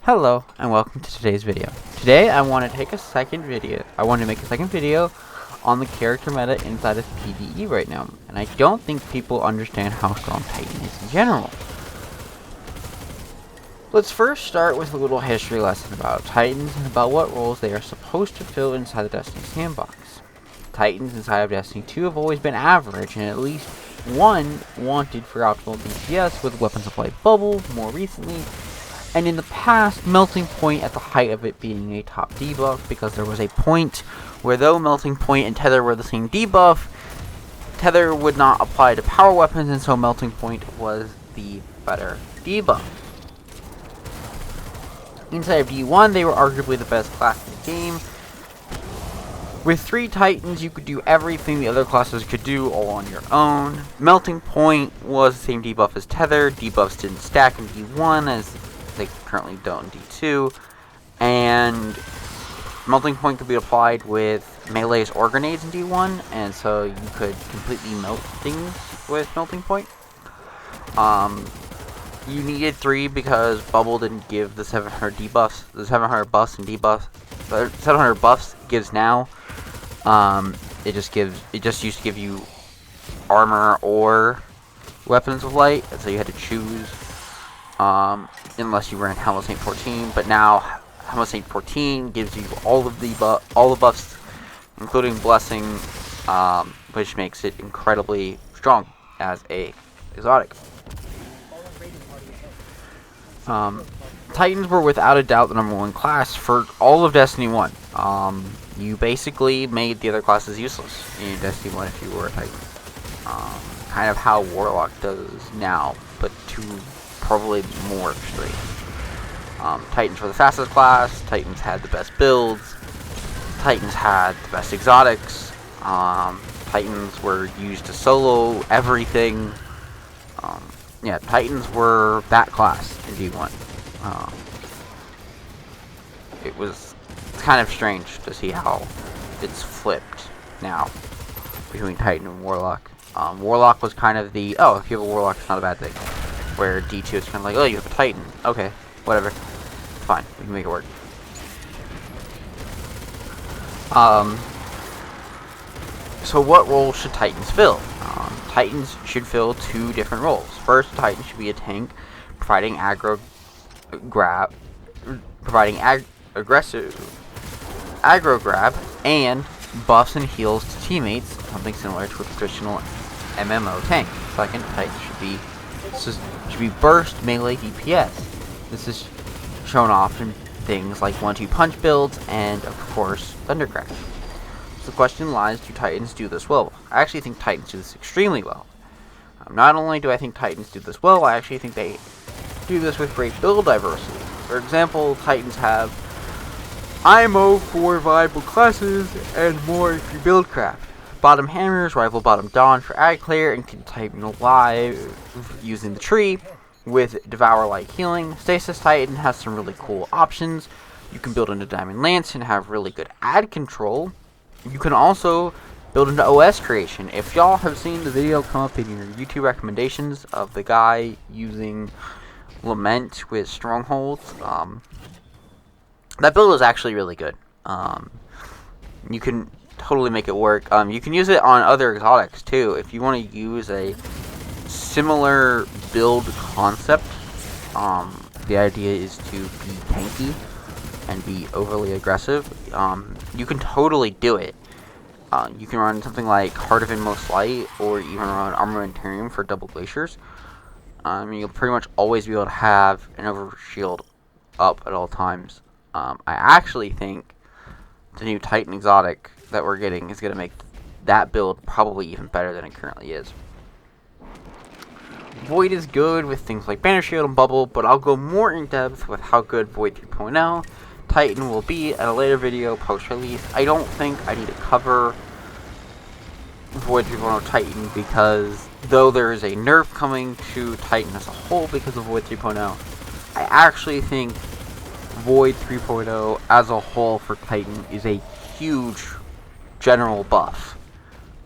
Hello and welcome to today's video. Today I want to make a second video on the character meta inside of PvE right now, and I don't think people understand how strong Titan is in general. Let's first start with a little history lesson about Titans and about what roles they are supposed to fill inside the Destiny sandbox. Titans inside of Destiny 2 have always been average and at least one wanted for optimal DPS with Weapons of Light Bubble more recently, and in the past, Melting Point at the height of it being a top debuff, because there was a point where though Melting Point and Tether were the same debuff, Tether would not apply to power weapons, and so Melting Point was the better debuff. Inside of D1, they were arguably the best class in the game. With 3 Titans, you could do everything the other classes could do all on your own. Melting Point was the same debuff as Tether. Debuffs didn't stack in D1 as they currently don't in D2. And Melting Point could be applied with melees or grenades in D1, and so you could completely melt things with Melting Point. You needed 3 because Bubble didn't give the 700 debuffs. The 700 buffs and debuffs. The 700 buffs gives now. It just used to give you armor or Weapons of Light, and so you had to choose. Unless you were in Helm of Saint 14, but now Helm of Saint 14 gives you all the buffs, including Blessing, which makes it incredibly strong as a exotic. Titans were without a doubt the #1 class for all of Destiny 1. You basically made the other classes useless in Destiny 1 if you were a Titan. Kind of how Warlock does now, but to probably more extreme. Titans were the fastest class. Titans had the best builds. Titans had the best exotics. Titans were used to solo everything. Yeah, Titans were that class in D1. It's kind of strange to see how it's flipped now between Titan and Warlock. Warlock was kind of the, oh, if you have a Warlock, it's not a bad thing. Where D2 is kind of like, oh, you have a Titan. Okay, whatever. Fine, we can make it work. So what role should Titans fill? Titans should fill 2 different roles. First, Titan should be a tank, providing aggressive aggro grab, and buffs and heals to teammates, something similar to a traditional MMO tank. Second, Titan should be burst melee DPS. This is shown off in things like 1-2 punch builds and, of course, Thundercrash. So the question lies, do Titans do this well? I actually think Titans do this extremely well. Not only do I think Titans do this well, I actually think they do this with great build diversity. For example, Titans have IMO for viable classes and more if you build craft. Bottom Hammers rival Bottom Dawn for ag clear and can Titan alive using the tree with Devour Light healing. Stasis Titan has some really cool options. You can build into Diamond Lance and have really good ad control. You can also build into OS creation. If y'all have seen the video come up in your YouTube recommendations of the guy using Lament with Strongholds, that build is actually really good. You can totally make it work. You can use it on other exotics too. If you want to use a similar build concept, the idea is to be tanky and be overly aggressive. You can totally do it. You can run something like Heart of Inmost Light, or even run Armamentarium for double glaciers. You'll pretty much always be able to have an overshield up at all times. I actually think the new Titan exotic that we're getting is going to make that build probably even better than it currently is. Void is good with things like Banner Shield and Bubble, but I'll go more in depth with how good Void 3.0 Titan will be at a later video post-release. I don't think I need to cover Void 3.0 Titan because though there is a nerf coming to Titan as a whole because of Void 3.0, I actually think Void 3.0 as a whole for Titan is a huge general buff.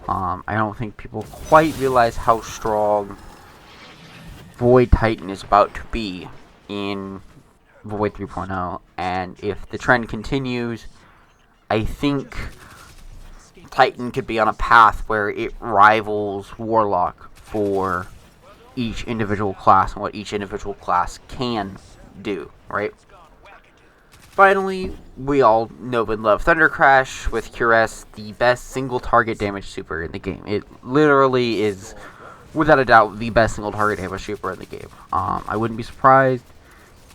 I don't think people quite realize how strong Void Titan is about to be in Void 3.0, and if the trend continues, I think Titan could be on a path where it rivals Warlock for each individual class and what each individual class can do, right? Finally, we all know and love Thunder Crash with QRS, the best single target damage super in the game. It literally is, without a doubt, the best single target damage super in the game. I wouldn't be surprised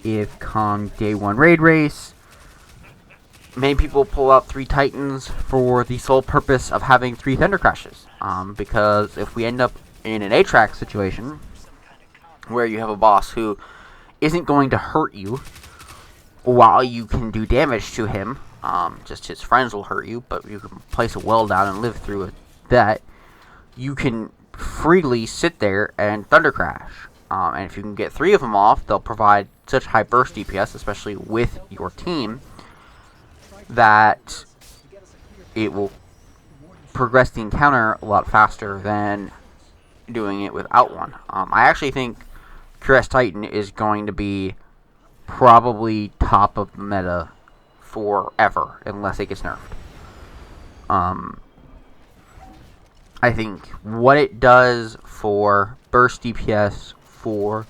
if come day 1 raid race, many people pull out 3 Titans for the sole purpose of having 3 Thunder Crashes. Because if we end up in an A-Track situation, where you have a boss who isn't going to hurt you while you can do damage to him, just his friends will hurt you, but you can place a well down and live through that, you can freely sit there and Thunder Crash. And if you can get 3 of them off, they'll provide such high burst DPS, especially with your team, that it will progress the encounter a lot faster than doing it without one. I actually think QRS Titan is going to be probably top of the meta forever, unless it gets nerfed. I think what it does for burst DPS for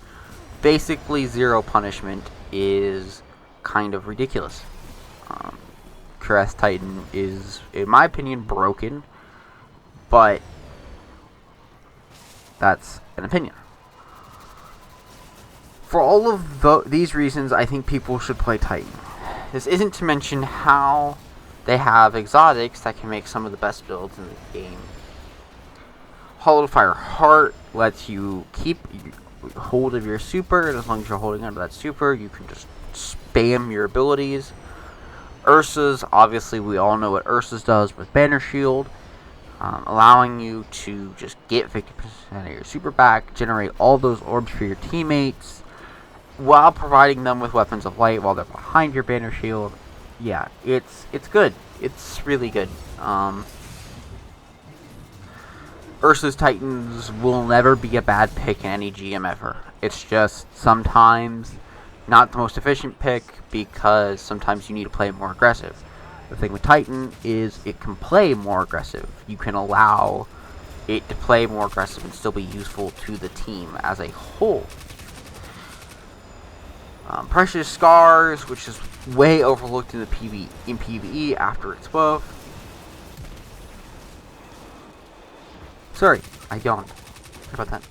basically 0 punishment is kind of ridiculous. QRS Titan is, in my opinion, broken, but that's an opinion. For all of these reasons, I think people should play Titan. This isn't to mention how they have exotics that can make some of the best builds in the game. Hollow Fire Heart lets you keep hold of your super, and as long as you're holding onto that super, you can just spam your abilities. Ursa's, obviously we all know what Ursa's does with Banner Shield, allowing you to just get 50% of your super back, generate all those orbs for your teammates, while providing them with weapons of light while they're behind your Banner Shield. Yeah, it's good. It's really good. Ursa's Titans will never be a bad pick in any GM ever. It's just sometimes not the most efficient pick because sometimes you need to play more aggressive. The thing with Titan is it can play more aggressive. You can allow it to play more aggressive and still be useful to the team as a whole. Precious Scars, which is way overlooked in the PvE after its buff. Sorry, I yawned. Sorry about that.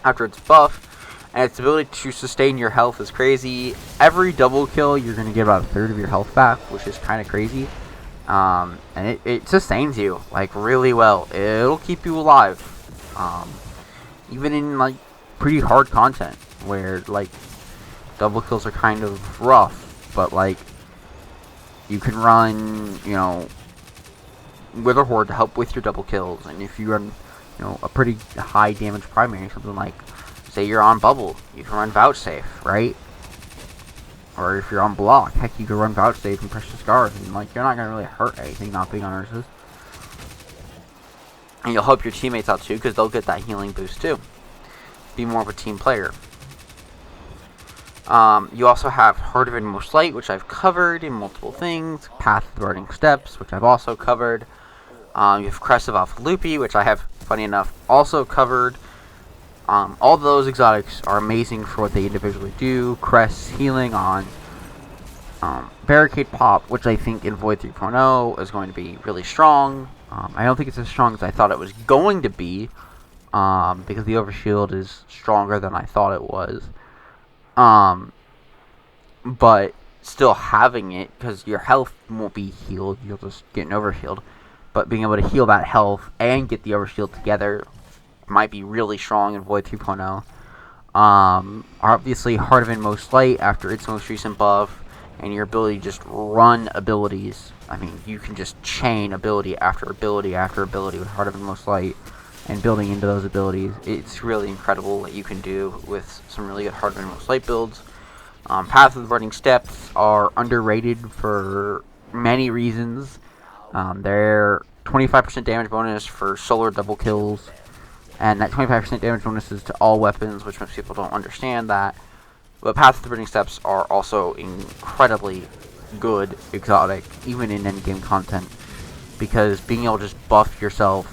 After its buff, and its ability to sustain your health is crazy. Every double kill, you're going to get about a third of your health back, which is kind of crazy. And it sustains you, like, really well. It'll keep you alive. Even in, like, pretty hard content, where, like, double kills are kind of rough, but, like, you can run, you know, Wither Horde to help with your double kills, and if you run, you know, a pretty high damage primary, something like, say you're on Bubble, you can run Vouchsafe, right? Or if you're on Block, heck, you can run Vouchsafe and Precious Scars, and, like, you're not going to really hurt anything not being on Ursus. And you'll help your teammates out, too, because they'll get that healing boost, too. Be more of a team player. You also have Heart of Inmost Light, which I've covered in multiple things. Path of the Burning Steps, which I've also covered. You have Crest of Alpha Lupi, which I have, funny enough, also covered. All those exotics are amazing for what they individually do. Crest healing on Barricade Pop, which I think in Void 3.0 is going to be really strong. I don't think it's as strong as I thought it was going to be, because the Overshield is stronger than I thought it was. But still having it, because your health won't be healed, you'll just get an overshield. But being able to heal that health and get the overshield together might be really strong in Void 3.0. Obviously, Heart of Inmost Light after its most recent buff, and your ability to just run abilities. I mean, you can just chain ability after ability after ability with Heart of Inmost Light, and building into those abilities. It's really incredible what you can do with some really good Heart of Inmost Light builds. Path of the Burning Steps are underrated for many reasons. They're 25% damage bonus for solar double kills, and that 25% damage bonus is to all weapons, which most people don't understand that. But Path of the Burning Steps are also incredibly good exotic, even in endgame content, because being able to just buff yourself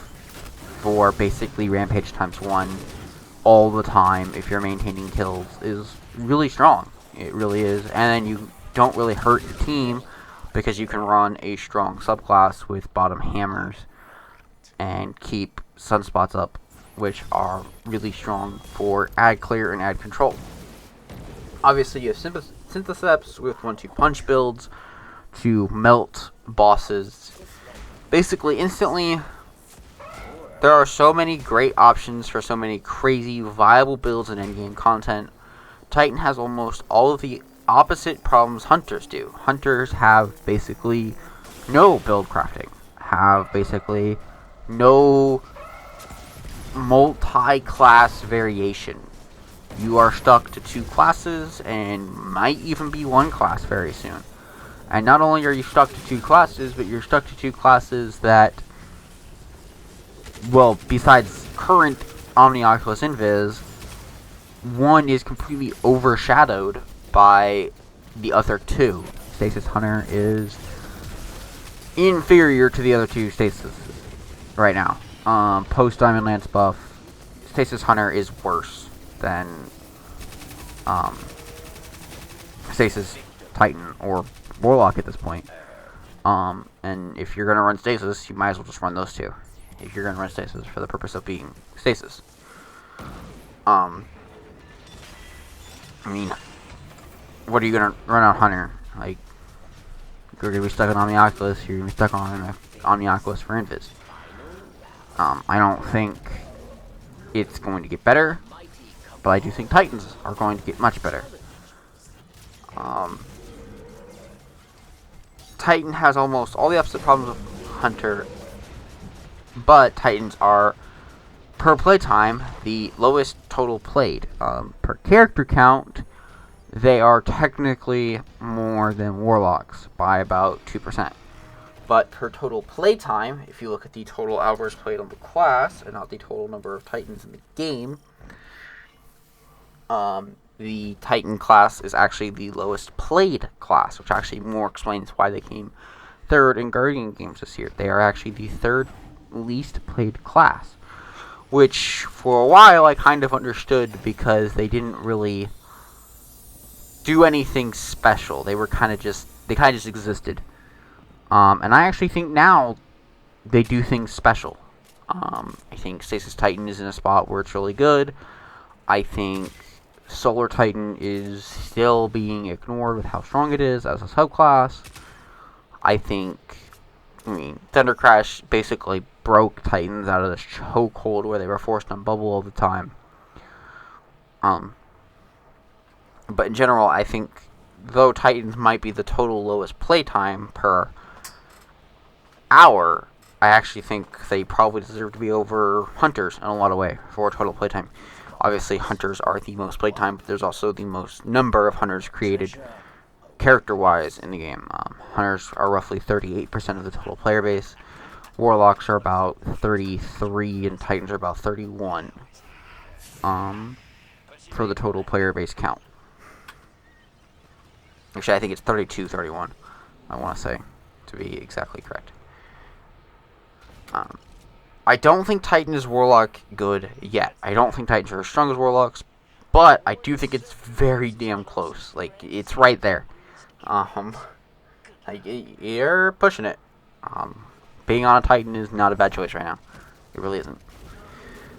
for basically Rampage ×1 all the time if you're maintaining kills is really strong. It really is. And then you don't really hurt your team because you can run a strong subclass with bottom hammers and keep sunspots up, which are really strong for ad clear and ad control. Obviously, you have Syntheseps with 1-2 punch builds to melt bosses basically instantly. There are so many great options for so many crazy, viable builds in endgame content. Titan has almost all of the opposite problems Hunters do. Hunters have basically no build crafting, have basically no multi-class variation. You are stuck to 2 classes and might even be 1 class very soon. And not only are you stuck to 2 classes, but you're stuck to 2 classes that, well, besides current Omnioculus Invis, one is completely overshadowed by the other 2. Stasis Hunter is inferior to the other 2 Stasis right now. Post Diamond Lance buff, Stasis Hunter is worse than Stasis Titan or Warlock at this point. And if you're gonna run Stasis, you might as well just run those 2. If you're gonna run Stasis for the purpose of being Stasis. I mean, what are you gonna run on Hunter? Like, you're gonna be stuck on Omnioculus, you're gonna be stuck on Omnioculus for Invis. I don't think it's going to get better, but I do think Titans are going to get much better. Titan has almost all the opposite problems of Hunter, but Titans are, per playtime, the lowest total played. Per character count, they are technically more than Warlocks by about 2%. But per total playtime, if you look at the total hours played on the class, and not the total number of Titans in the game, the Titan class is actually the lowest played class, which actually more explains why they came third in Guardian games this year. They are actually the third least played class, which for a while I kind of understood because they didn't really do anything special. They kind of just existed. And I actually think now they do things special. I think Stasis Titan is in a spot where it's really good. I think Solar Titan is still being ignored with how strong it is as a subclass. I mean, Thunder Crash basically broke Titans out of this chokehold where they were forced on bubble all the time. But in general, I think though Titans might be the total lowest playtime per hour, I actually think they probably deserve to be over Hunters in a lot of way for total playtime. Obviously, Hunters are the most playtime, but there's also the most number of Hunters created character-wise in the game. Hunters are roughly 38% of the total player base. Warlocks are about 33, and Titans are about 31 for the total player base count. Actually, I think it's 32, 31, I want to say, to be exactly correct. I don't think Titan is Warlock good yet. I don't think Titans are as strong as Warlocks, but I do think it's very damn close. Like, it's right there. Like, you're pushing it. Being on a Titan is not a bad choice right now. It really isn't.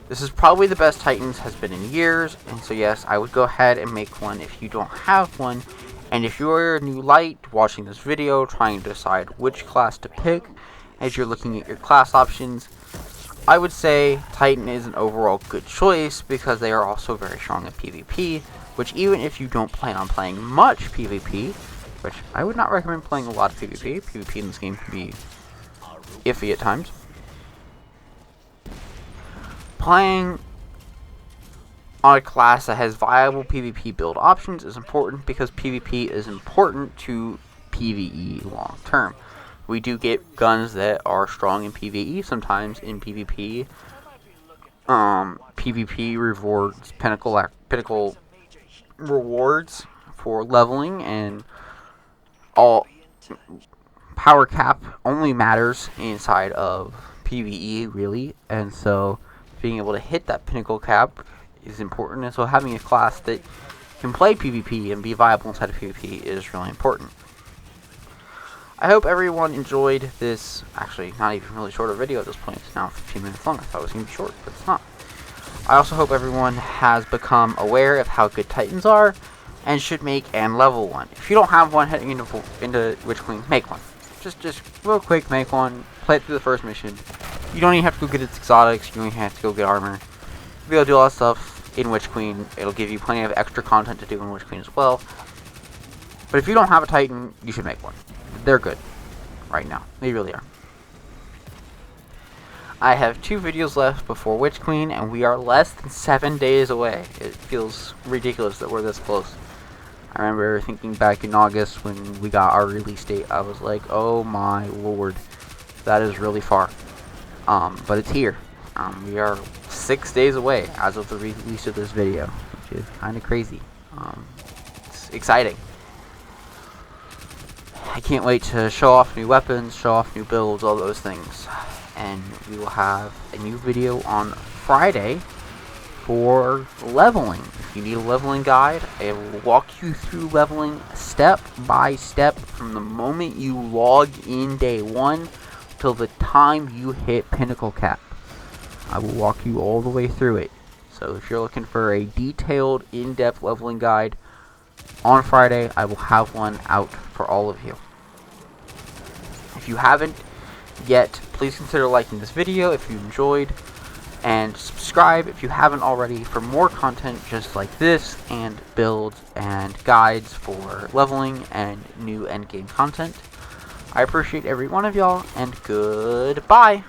This is probably the best Titans has been in years, and so yes, I would go ahead and make one if you don't have one. And if you're a new light watching this video, trying to decide which class to pick, as you're looking at your class options, I would say Titan is an overall good choice because they are also very strong at PvP, which even if you don't plan on playing much PvP, which I would not recommend playing a lot of PvP. PvP in this game can be iffy at times. Playing on a class that has viable PvP build options is important because PvP is important to PvE long term. We do get guns that are strong in PvE sometimes in PvP. PvP rewards pinnacle rewards for leveling, and all power cap only matters inside of PvE, really. And so being able to hit that pinnacle cap is important, and so having a class that can play PvP and be viable inside of PvP is really important. I hope everyone enjoyed this, actually not even really shorter video at this point. It's now 15 minutes long. I thought it was going to be short, but it's not. I also hope everyone has become aware of how good Titans are and should make and level one. If you don't have one heading into Witch Queen, make one. Just real quick, make one. Play it through the first mission. You don't even have to go get its exotics. You don't even have to go get armor. You'll be able to do all that stuff in Witch Queen. It'll give you plenty of extra content to do in Witch Queen as well. But if you don't have a Titan, you should make one. They're good right now. They really are. I have 2 videos left before Witch Queen, and we are less than 7 days away. It feels ridiculous that we're this close. I remember thinking back in August when we got our release date, I was like, oh my lord, that is really far. But it's here. We are 6 days away as of the release of this video, which is kind of crazy. It's exciting. I can't wait to show off new weapons, show off new builds, all those things. And we will have a new video on Friday for leveling. If you need a leveling guide, I will walk you through leveling step by step from the moment you log in day 1 till the time you hit pinnacle cap. I will walk you all the way through it. So if you're looking for a detailed, in-depth leveling guide, on Friday I will have one out for all of you. If you haven't yet, please consider liking this video if you enjoyed, and subscribe if you haven't already for more content just like this, and builds and guides for leveling and new endgame content. I appreciate every one of y'all, and goodbye!